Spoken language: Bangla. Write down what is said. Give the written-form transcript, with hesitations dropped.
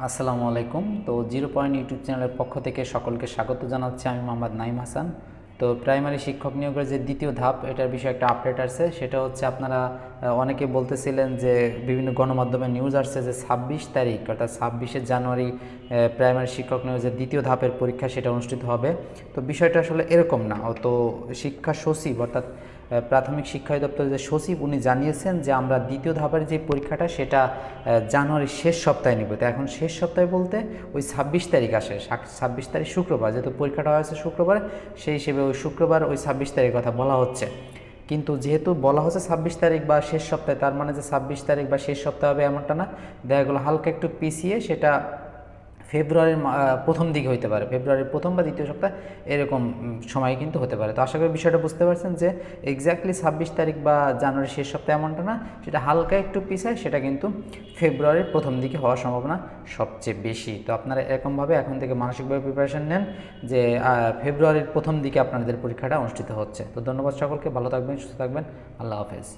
আসসালামু আলাইকুম। তো 0 পয়েন্ট ইউটিউব চ্যানেলের পক্ষ থেকে সকলকে স্বাগত জানাচ্ছি। আমি মোহাম্মদ নাইম হাসান। তো প্রাইমারি শিক্ষক নিয়োগের যে দ্বিতীয় ধাপ, এটার বিষয়ে একটা আপডেট আসছে। সেটা হচ্ছে আপনারা অনেকে বলতেছিলেন যে বিভিন্ন গণমাধ্যমে নিউজ আসছে যে 26 তারিখ অর্থাৎ 26শে জানুয়ারি প্রাইমারি শিক্ষক নিয়োগের যে দ্বিতীয় ধাপের পরীক্ষা সেটা অনুষ্ঠিত হবে। তো বিষয়টা আসলে এরকম না। তো শিক্ষা সচিব অর্থাৎ প্রাথমিক শিক্ষা অধিদপ্তরের যে সচিব উনি জানিয়েছেন যে আমরা দ্বিতীয় ধাপের যে পরীক্ষাটা সেটা জানুয়ারির শেষ সপ্তাহে নিব। তো এখন শেষ সপ্তাহে বলতে ওই 26 তারিখ আসে, 26 তারিখ শুক্রবার, যেহেতু পরীক্ষাটা হয়েছে শুক্রবার, সেই হিসেবে ওই শুক্রবার ওই 26 তারিখের কথা বলা হচ্ছে। কিন্তু যেহেতু বলা হচ্ছে 26 তারিখ বা শেষ সপ্তাহে, তার মানে যে 26 তারিখ বা শেষ সপ্তাহে হবে এমনটা না। দেখা গেলো হালকা একটু পিছিয়ে সেটা ফেব্রুয়ারির প্রথম দিকে হইতে পারে, ফেব্রুয়ারির প্রথম বা দ্বিতীয় সপ্তাহ এরকম সময় কিন্তু হতে পারে। তো আশা করি বিষয়টা বুঝতে পারছেন যে এক্স্যাক্টলি 26 তারিখ বা জানুয়ারির শেষ সপ্তাহে এমনটা না, সেটা হালকা একটু পিছায়, সেটা কিন্তু ফেব্রুয়ারির প্রথম দিকে হওয়ার সম্ভাবনা সবচেয়ে বেশি। তো আপনারা এরকমভাবে এখন থেকে মানসিকভাবে প্রিপারেশন নেন যে ফেব্রুয়ারির প্রথম দিকে আপনাদের পরীক্ষাটা অনুষ্ঠিত হচ্ছে। তো ধন্যবাদ সকলকে, ভালো থাকবেন, সুস্থ থাকবেন, আল্লাহ হাফেজ।